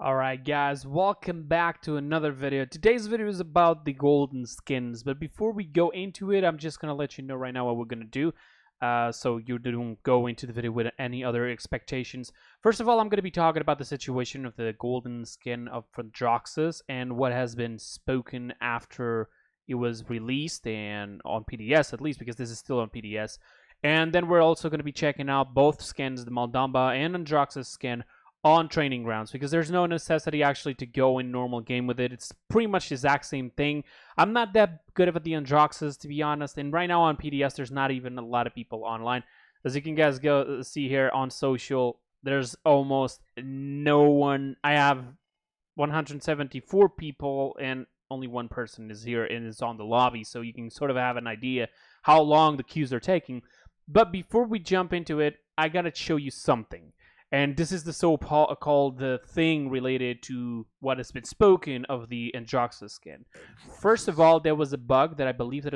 Alright guys, welcome back to another video. Today's video is about the golden skins, but before we go into it, I'm just gonna let you know right now what we're gonna do, so you don't go into the video with any other expectations. First of all, I'm gonna be talking about the situation of the golden skin of Androxus and what has been spoken after it was released, and on PDS at least, because this is still on PDS. And then we're also gonna be checking out both skins, the Maldamba and Androxus skin, on training grounds, because there's no necessity actually to go in normal game with it. It's pretty much the exact same thing. I'm not that good at the Androxus, to be honest, and right now on PDS there's not even a lot of people online. As you can guys go see here on social, there's almost no one. I have 174 people and only one person is here and is on the lobby, so you can sort of have an idea how long the queues are taking. But before we jump into it, I gotta show you something. And this is the so-called thing related to what has been spoken of the Androxus skin. First of all, there was a bug that I believe that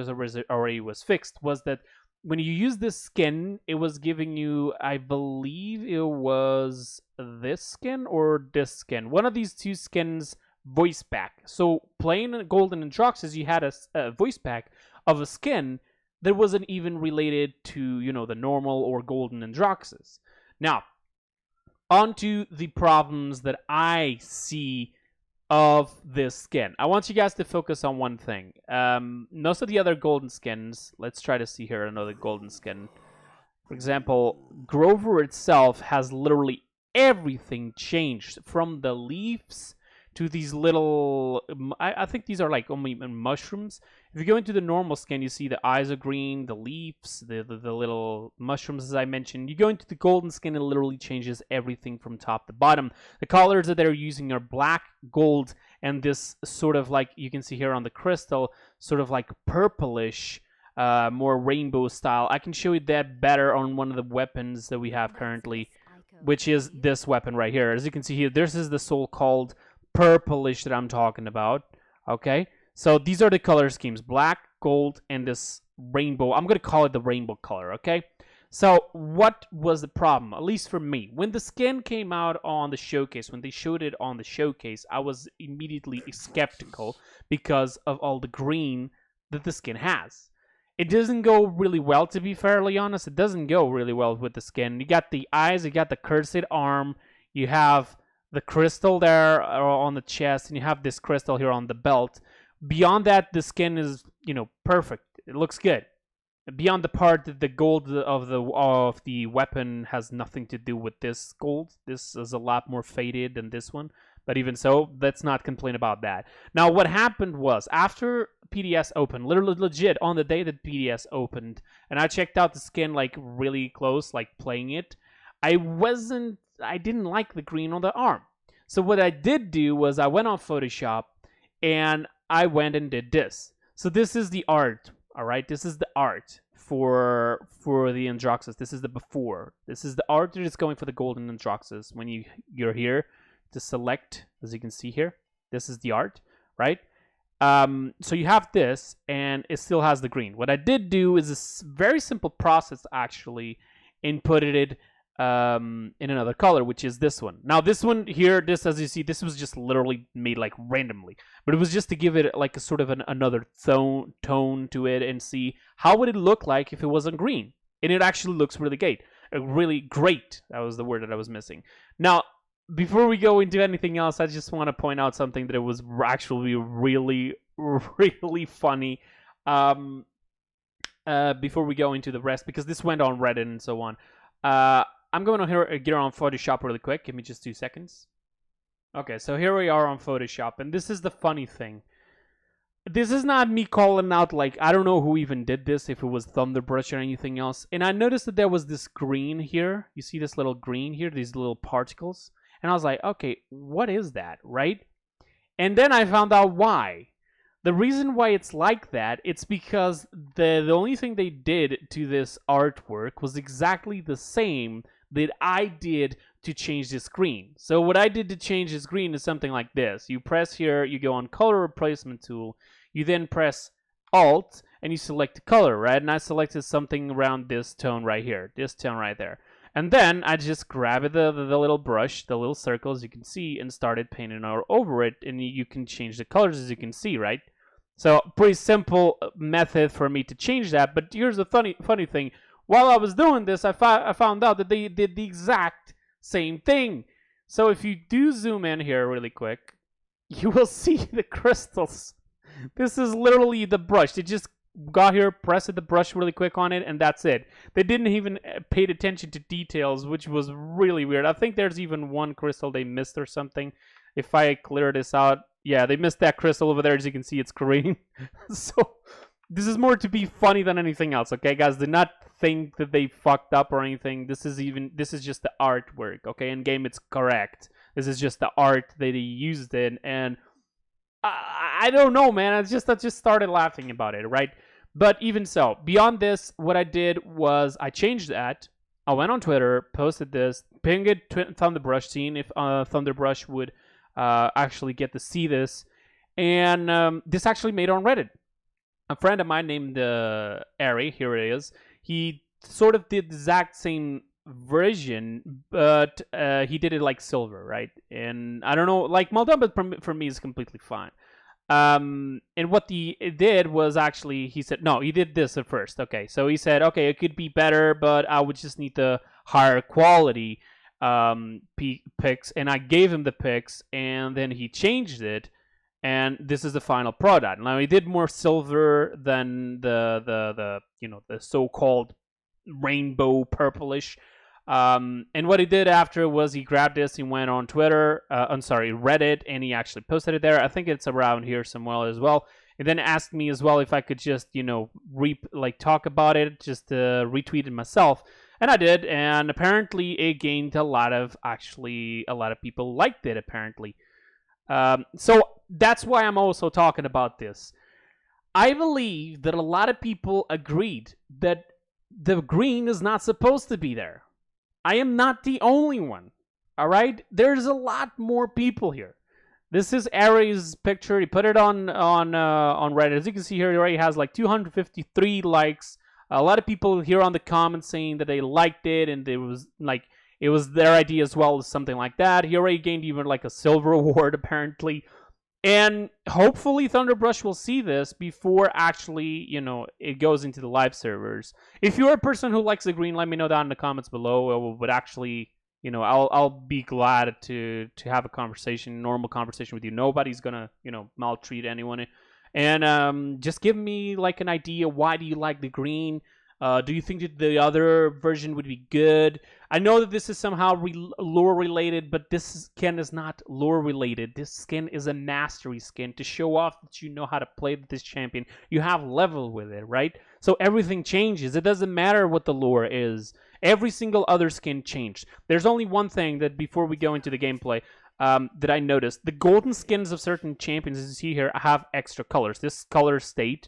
already was fixed, was that when you use this skin, it was giving you, I believe it was this skin or this skin. One of these two skins voice pack. So playing Golden Androxus, you had a voice pack of a skin that wasn't even related to, you know, the normal or Golden Androxus. Now, onto the problems that I see of this skin. I want you guys to focus on one thing. Most of the other golden skins, let's try to see here another golden skin. For example, Grover itself has literally everything changed, from the leaves to these little, I think these are like only mushrooms. If you go into the normal skin, you see the eyes are green, the leaves, the little mushrooms, as I mentioned. You go into the golden skin, it literally changes everything from top to bottom. The colors that they're using are black, gold, and this sort of like, you can see here on the crystal, sort of like purplish, more rainbow style. I can show you that better on one of the weapons that we have currently, which is this weapon right here. As you can see here, this is the so-called purplish that I'm talking about. Okay, so these are the color schemes: black, gold, and this rainbow. I'm gonna call it the rainbow color. Okay, so what was the problem, at least for me, when the skin came out on the showcase? When they showed it on the showcase, I was immediately skeptical because of all the green that the skin has. It doesn't go really well, to be fairly honest. It doesn't go really well with the skin. You got the eyes, you got the cursed arm, you have the crystal there on the chest, and you have this crystal here on the belt. Beyond that, the skin is, you know, perfect. It looks good. Beyond the part that the gold of the weapon has nothing to do with this gold. This is a lot more faded than this one. But even so, let's not complain about that. Now, what happened was, after PDS opened, literally legit on the day that PDS opened, and I checked out the skin like really close, like playing it, I didn't like the green on the arm. So what I did do was I went on Photoshop and I went and did this. So this is the art, all right? This is the art for the Androxus. This is the before. This is the art that is going for the golden Androxus. When you're here to select, as you can see here, this is the art, right? So you have this, and it still has the green. What I did do is a very simple process, actually, inputted it in another color, which is this one. Now this one here, this, as you see, this was just literally made like randomly, but it was just to give it like a sort of another tone to it and see how would it look like if it wasn't green. And it actually looks really great. Really great. That was the word that I was missing. Now, before we go into anything else, I just want to point out something that it was actually really, really funny. Before we go into the rest, because this went on Reddit and so on. I'm going to get on Photoshop really quick. Give me just 2 seconds. Okay, so here we are on Photoshop, and this is the funny thing. This is not me calling out, like, I don't know who even did this, if it was Thunderbrush or anything else. And I noticed that there was this green here. You see this little green here, these little particles? And I was like, okay, what is that, right? And then I found out why. The reason why it's like that, it's because the only thing they did to this artwork was exactly the same that I did to change the screen. So what I did to change the screen is something like this. You press here, you go on color replacement tool, you then press Alt, and you select the color, right? And I selected something around this tone right here, this tone right there. And then I just grabbed the little brush, the little circles you can see, and started painting over it. And you can change the colors as you can see, right? So pretty simple method for me to change that. But here's the funny thing. While I was doing this, I found out that they did the exact same thing. So if you do zoom in here really quick, you will see the crystals. This is literally the brush. They just got here, pressed the brush really quick on it, and that's it. They didn't even pay attention to details, which was really weird. I think there's even one crystal they missed or something. If I clear this out, yeah, they missed that crystal over there. As you can see, it's green. So this is more to be funny than anything else, okay, guys? Do not think that they fucked up or anything. This is just the artwork, okay? In game, it's correct. This is just the art that he used it, and I don't know, man. I just started laughing about it, right? But even so, beyond this, what I did was I changed that. I went on Twitter, posted this, pinged Thunderbrush, seeing if Thunderbrush would actually get to see this, and this actually made on Reddit. A friend of mine named Ari, here it is, he sort of did the exact same version, but he did it like silver, right? And I don't know, like Moldova, but for me is completely fine. And what he did was actually, he said, no, he did this at first. Okay, so he said, okay, it could be better, but I would just need the higher quality pics, and I gave him the pics, and then he changed it, and this is the final product. Now he did more silver than the so-called rainbow purplish. And what he did after was he grabbed this, he went on Twitter, Reddit, and he actually posted it there. I think it's around here somewhere as well. And then asked me as well if I could just, talk about it, just retweet it myself. And I did, and apparently it gained a lot of people liked it, apparently. So that's why I'm also talking about this. I believe that a lot of people agreed that the green is not supposed to be there. I am not the only one. All right? There's a lot more people here. This is Ari's picture. He put it on Reddit. As you can see here, he already has like 253 likes. A lot of people here on the comments saying that they liked it, and it was their idea as well, something like that. He already gained even like a silver award apparently. And hopefully Thunderbrush will see this before actually, it goes into the live servers. If you're a person who likes the green, let me know down in the comments below. But actually, I'll be glad to have a normal conversation with you. Nobody's gonna, maltreat anyone. And just give me like an idea. Why do you like the green? Do you think that the other version would be good? I know that this is somehow lore related, but this skin is not lore related. This skin is a mastery skin to show off that you know how to play this champion. You have level with it, right? So everything changes. It doesn't matter what the lore is. Every single other skin changed. There's only one thing that before we go into the gameplay that I noticed. The golden skins of certain champions, as you see here, have extra colors. This color stayed,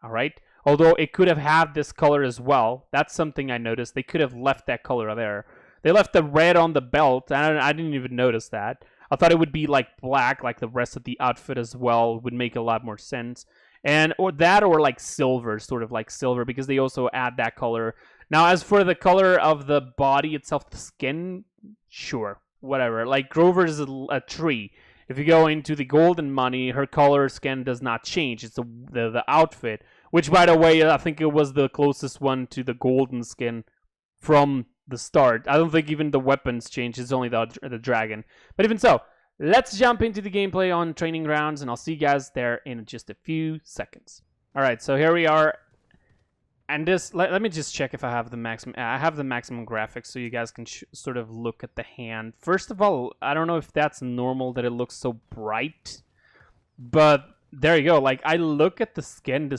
all right? Although it could have had this color as well. That's something I noticed. They could have left that color there. They left the red on the belt. I didn't even notice that. I thought it would be like black, like the rest of the outfit as well. Would make a lot more sense. Or like silver, sort of like silver, because they also add that color. Now, as for the color of the body itself, the skin, sure, whatever. Like Grover's a tree. If you go into the golden money, her color skin does not change. It's the outfit. Which, by the way, I think it was the closest one to the golden skin from the start. I don't think even the weapons changed. It's only the dragon. But even so, let's jump into the gameplay on Training Grounds, and I'll see you guys there in just a few seconds. All right, so here we are. And this, let me just check if I have the maximum. I have the maximum graphics, so you guys can sort of look at the hand. First of all, I don't know if that's normal that it looks so bright. But there you go. Like, I look at the skin,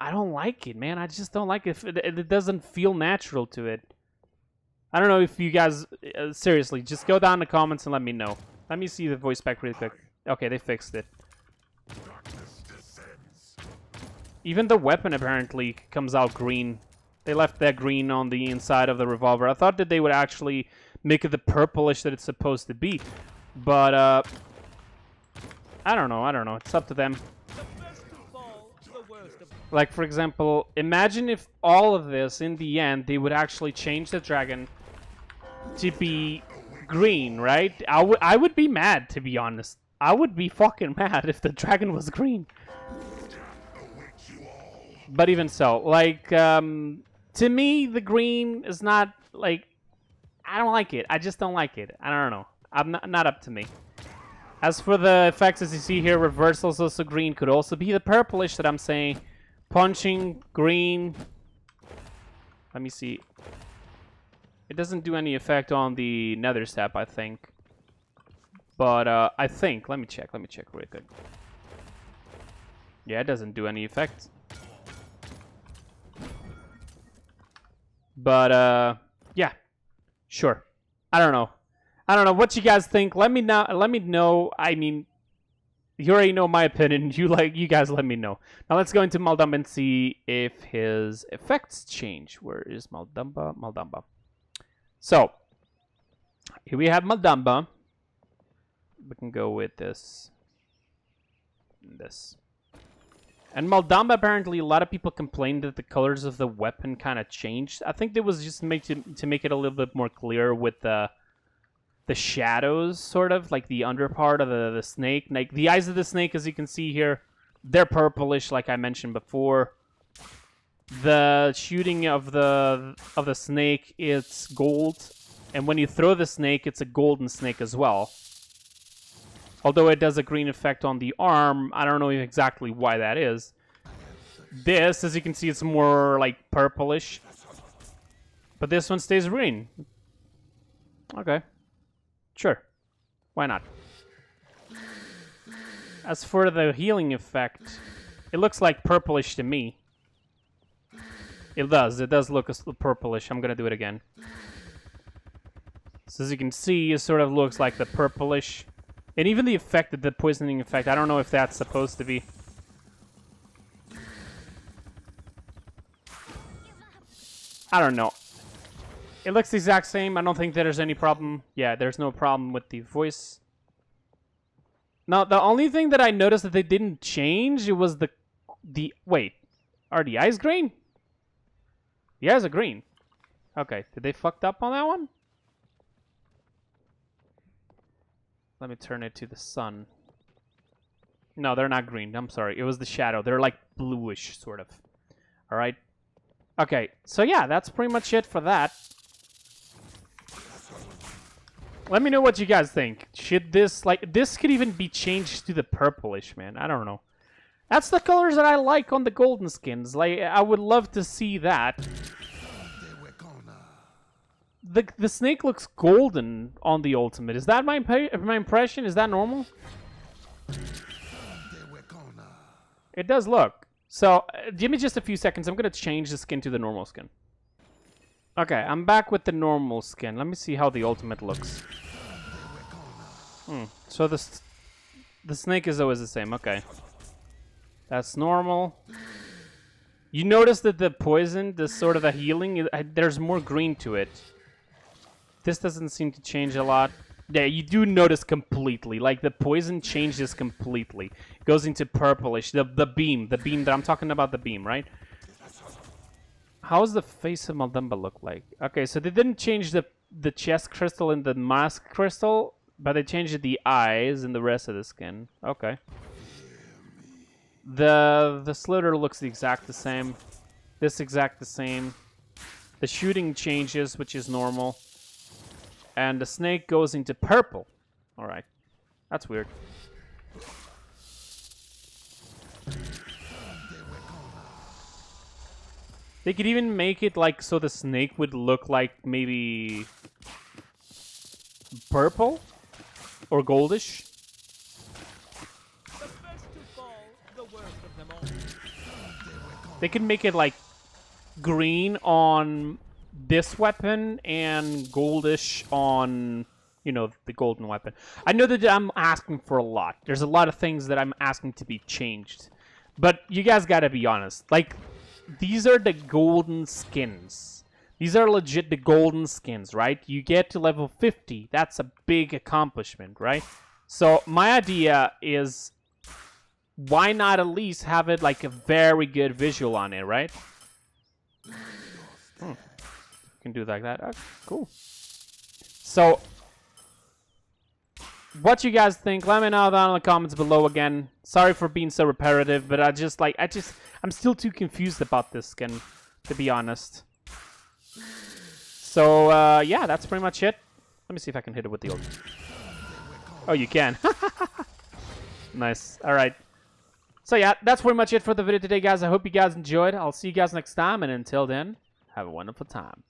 I don't like it, man. I just don't like it. It doesn't feel natural to it. I don't know if you guys... seriously, just go down in the comments and let me know. Let me see the voice pack really quick. Okay, they fixed it. Even the weapon apparently comes out green. They left that green on the inside of the revolver. I thought that they would actually make it the purplish that it's supposed to be. But, I don't know. It's up to them. Like, for example, imagine if all of this, in the end, they would actually change the dragon to be green, right? I would be mad, to be honest. I would be fucking mad if the dragon was green. But even so, like, to me, the green is not, like, I don't like it. I just don't like it. I don't know. I'm not up to me. As for the effects, as you see here, reversals also green. Could also be the purplish that I'm saying. Punching, green. Let me see. It doesn't do any effect on the nether step, I think. But, I think. Let me check real quick. Yeah, it doesn't do any effect. But, yeah. Sure. I don't know what you guys think. Let me know. I mean, you already know my opinion. You guys let me know. Now let's go into Maldumba and see if his effects change. Where is Maldumba? So, here we have Maldumba. We can go with this. And Maldumba, apparently, a lot of people complained that the colors of the weapon kind of changed. I think that was just to make it a little bit more clear with the shadows, sort of, like the under part of the snake. Like, the eyes of the snake, as you can see here, they're purplish, like I mentioned before. The shooting of the snake, it's gold. And when you throw the snake, it's a golden snake as well. Although it does a green effect on the arm, I don't know exactly why that is. This, as you can see, it's more like purplish. But this one stays green. Okay. Sure. Why not? As for the healing effect, it looks like purplish to me. It does look purplish. I'm gonna do it again. So as you can see, it sort of looks like the purplish. And even the effect, the poisoning effect, I don't know if that's supposed to be. I don't know. It looks the exact same. I don't think that there's any problem. Yeah, there's no problem with the voice. Now, the only thing that I noticed that they didn't change, it was the wait. Are the eyes green? The eyes are green. Okay, did they fucked up on that one? Let me turn it to the sun. No, they're not green. I'm sorry. It was the shadow. They're like bluish, sort of. Alright. Okay, so yeah, that's pretty much it for that. Let me know what you guys think. Should this, like, this could even be changed to the purplish, man. I don't know. That's the colors that I like on the golden skins. Like, I would love to see that. The snake looks golden on the ultimate. Is that my impression? Is that normal? It does look. So, give me just a few seconds. I'm going to change the skin to the normal skin. Okay, I'm back with the normal skin. Let me see how the ultimate looks. So the snake is always the same. Okay. That's normal. You notice that the poison, the sort of the healing, there's more green to it. This doesn't seem to change a lot. Yeah, you do notice completely. Like, the poison changes completely. It goes into purplish. The beam that I'm talking about, the beam, right? How does the face of Maldumba look like? Okay, so they didn't change the chest crystal and the mask crystal, but they changed the eyes and the rest of the skin. Okay. The slither looks the exact the same. This exact the same. The shooting changes, which is normal. And the snake goes into purple. Alright. That's weird. They could even make it like so the snake would look like maybe purple or goldish. They can make it like green on this weapon and goldish on, you know, the golden weapon. I know that I'm asking for a lot. There's a lot of things that I'm asking to be changed. But you guys gotta be honest. Like, these are the golden skins. These are legit the golden skins, right? You get to level 50. That's a big accomplishment, right? So my idea is, why not at least have it like a very good visual on it, right? You can do it like that. Oh, cool. So, what you guys think? Let me know down in the comments below again. Sorry for being so repetitive, but I'm still too confused about this skin, to be honest. So, yeah, that's pretty much it. Let me see if I can hit it with the ult. Oh, you can. Nice. All right. So, yeah, that's pretty much it for the video today, guys. I hope you guys enjoyed. I'll see you guys next time, and until then, have a wonderful time.